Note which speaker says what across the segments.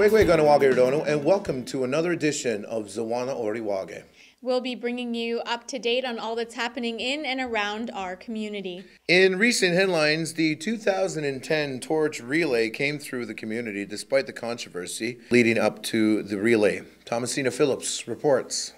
Speaker 1: Kwekwe Kahnawake Rodono, and welcome to another edition of Zawana Aorihwa.
Speaker 2: We'll be bringing you up to date on all that's happening in and around our community. In
Speaker 1: recent headlines, the 2010 torch relay came through the community despite the controversy leading up to the relay. Thomasina Phillips reports.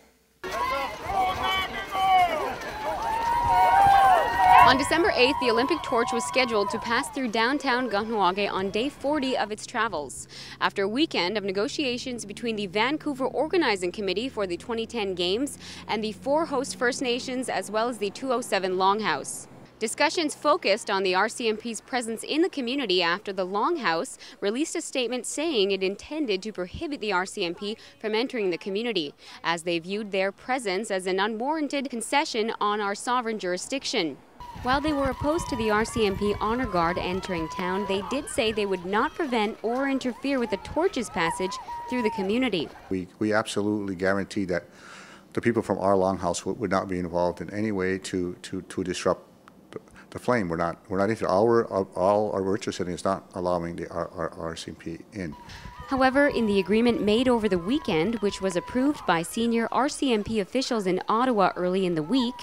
Speaker 3: On December 8th, the Olympic torch was scheduled to pass through downtown Kahnawake on day 40 of its travels. After a weekend of negotiations between the Vancouver Organizing Committee for the 2010 Games and the 4 host First Nations as well as the 207 Longhouse. Discussions focused on the RCMP's presence in the community after the Longhouse released a statement saying it intended to prohibit the RCMP from entering the community, as they viewed their presence as an unwarranted concession on our sovereign jurisdiction. While they were opposed to the RCMP Honor Guard entering town, they did say they would not prevent or interfere with the torch's passage through the community.
Speaker 4: We absolutely guarantee that the people from our Longhouse would not be involved in any way to disrupt the flame. We're not interested. All we're interested in is not allowing the RCMP in.
Speaker 3: However, in the agreement made over the weekend, which was approved by senior RCMP officials in Ottawa early in the week,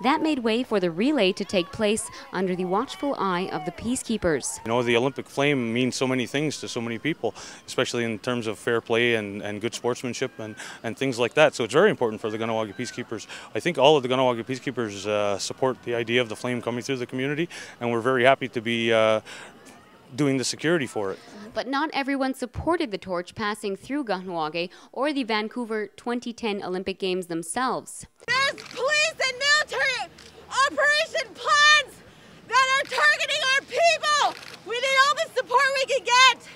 Speaker 3: that made way for the relay to take place under the watchful eye of the peacekeepers.
Speaker 5: You know, the Olympic flame means so many things to so many people, especially in terms of fair play and good sportsmanship and things like that. So it's very important for the Kahnawake peacekeepers. I think all of the Kahnawake peacekeepers support the idea of the flame coming through the community, and we're very happy to be doing the security for it.
Speaker 3: But not everyone supported the torch passing through Kahnawake or the Vancouver 2010 Olympic Games themselves.
Speaker 6: There's police and military operation plans that are targeting our people. We need all the support we can get.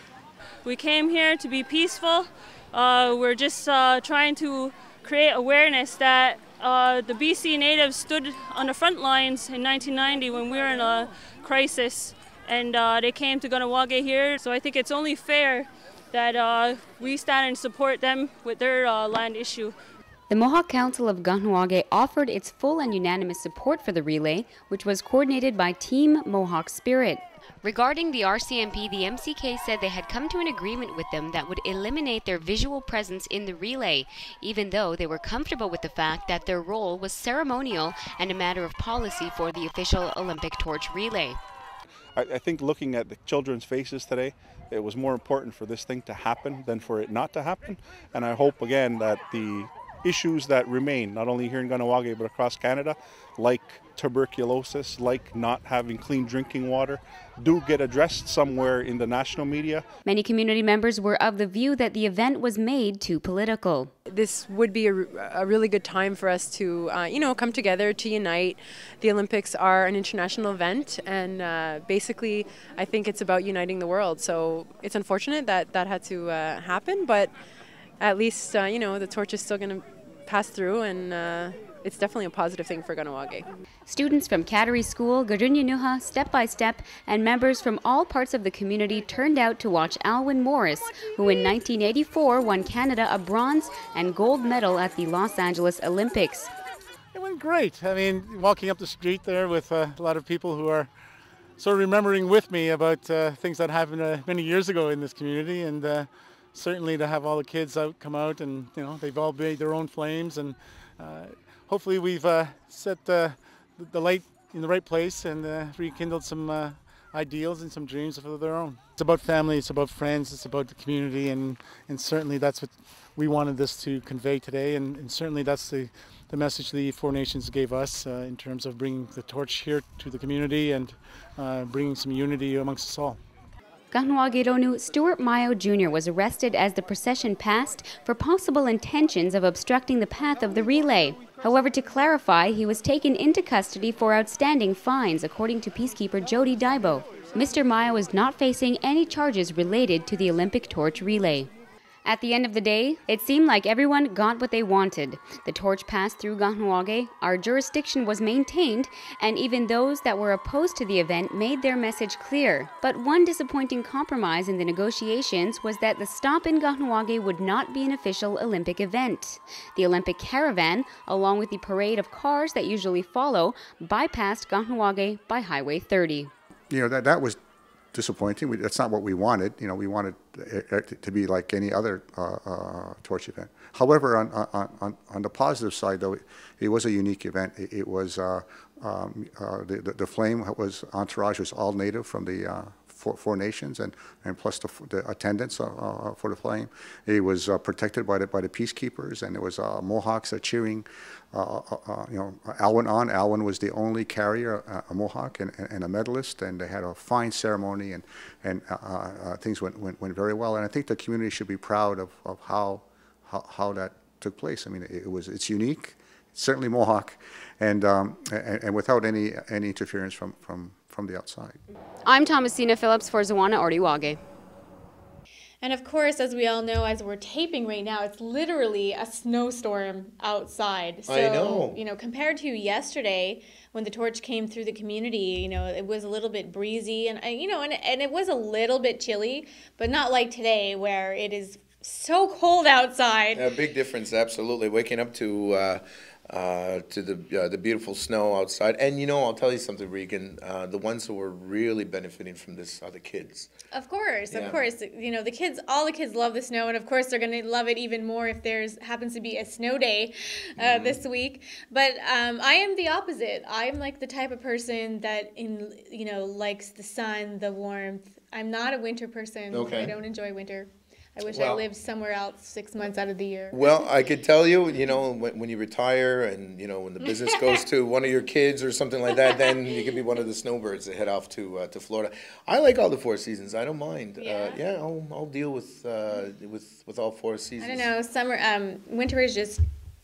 Speaker 7: We came here to be peaceful. We're just trying to create awareness that the BC natives stood on the front lines in 1990 when we were in a crisis. And they came to Kahnawake here, so I think it's only fair that we stand and support them with their land issue.
Speaker 3: The Mohawk Council of Kahnawake offered its full and unanimous support for the relay, which was coordinated by Team Mohawk Spirit. Regarding the RCMP, the MCK said they had come to an agreement with them that would eliminate their visual presence in the relay, even though they were comfortable with the fact that their role was ceremonial and a matter of policy for the official Olympic torch relay.
Speaker 8: I think looking at the children's faces today, it was more important for this thing to happen than for it not to happen. And I hope again that the issues that remain, not only here in Kahnawake but across Canada, like tuberculosis, like not having clean drinking water, do get addressed somewhere in the national media.
Speaker 3: Many community members were of the view that the event was made too political.
Speaker 9: This would be a really good time for us to, come together, to unite. The Olympics are an international event, and basically I think it's about uniting the world. So it's unfortunate that that had to happen, but at least, the torch is still going to pass through, and it's definitely a positive thing for Kahnawake.
Speaker 3: Students from Cattery School, Garunya Step by Step, and members from all parts of the community turned out to watch Alwyn Morris, who in 1984 won Canada a bronze and gold medal at the Los Angeles Olympics.
Speaker 10: It went great. I mean, walking up the street there with a lot of people who are sort of remembering with me about things that happened many years ago in this community, and certainly to have all the kids come out, and they've all made their own flames, and hopefully we've set the light in the right place and rekindled some ideals and some dreams of their own. It's about family, it's about friends, it's about the community, and certainly that's what we wanted this to convey today, and certainly that's the message the Four Nations gave us in terms of bringing the torch here to the community and bringing some unity amongst us all.
Speaker 3: Kahnawake Ronu Stuart Mayo Jr. was arrested as the procession passed for possible intentions of obstructing the path of the relay. However, to clarify, he was taken into custody for outstanding fines, according to peacekeeper Jody Daibo. Mr. Mayo is not facing any charges related to the Olympic torch relay. At the end of the day, it seemed like everyone got what they wanted. The torch passed through Kahnawake, our jurisdiction was maintained, and even those that were opposed to the event made their message clear. But one disappointing compromise in the negotiations was that the stop in Kahnawake would not be an official Olympic event. The Olympic caravan, along with the parade of cars that usually follow, bypassed Kahnawake by Highway 30.
Speaker 4: That was disappointing. That's not what we wanted. You know, we wanted it to be like any other torch event. However, on the positive side, though, it was a unique event. It was the flame was entourage was all native from the four nations, and plus the attendance for the flame. It was protected by the peacekeepers, and there was Mohawks cheering. Alwyn on. Alwyn was the only carrier, a Mohawk and a medalist, and they had a fine ceremony, and things went very well. And I think the community should be proud of how that took place. I mean, it's unique. It's certainly Mohawk, and without any interference from the outside.
Speaker 3: I'm Thomasina Phillips for Zawana Aorihwa.
Speaker 2: And of course, as we all know, as we're taping right now, it's literally a snowstorm outside. So,
Speaker 1: I know.
Speaker 2: You know, compared to yesterday when the torch came through the community, you know, it was a little bit breezy and it was a little bit chilly, but not like today where it is so cold outside.
Speaker 1: A big difference, absolutely. Waking up to the beautiful snow outside. And, you know, I'll tell you something, Regan, the ones who were really benefiting from this are the kids.
Speaker 2: Of course. You know, all the kids love the snow, and of course they're going to love it even more if happens to be a snow day this week. But I am the opposite. I'm like the type of person that, likes the sun, the warmth. I'm not a winter person.
Speaker 1: Okay.
Speaker 2: I don't enjoy winter. I wish I lived somewhere else 6 months out of the year.
Speaker 1: Well, I could tell you, you know, when you retire and, you know, when the business goes to one of your kids or something like that, then you can be one of the snowbirds that head off to Florida. I like all the 4 seasons. I don't mind.
Speaker 2: Yeah,
Speaker 1: I'll deal with all 4 seasons.
Speaker 2: I don't know. Winter is just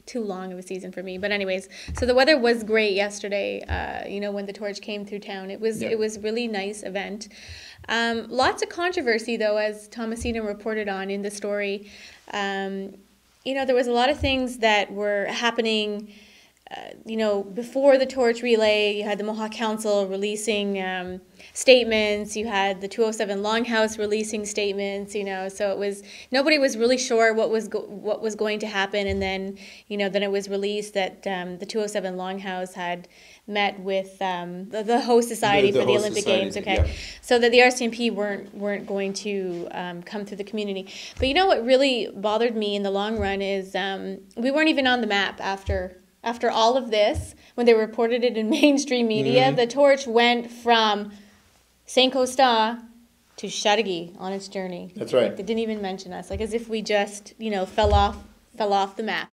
Speaker 2: too long of a season for me. But anyways, so the weather was great yesterday. When the torch came through town, it was a really nice event. Lots of controversy, though, as Thomasina reported on in the story. There was a lot of things that were happening. Before the torch relay, you had the Mohawk Council releasing statements. You had the 207 Longhouse releasing statements. So nobody was really sure what was going to happen. And then, then it was released that the 207 Longhouse had met with the host society for the Olympic Games. Okay, yeah. So that the RCMP weren't going to come through the community. But what really bothered me in the long run is we weren't even on the map after all of this. When they reported it in mainstream media, the torch went from St. Costa to Chateauguay on its journey.
Speaker 1: That's right.
Speaker 2: They didn't even mention us, like as if we just fell off the map.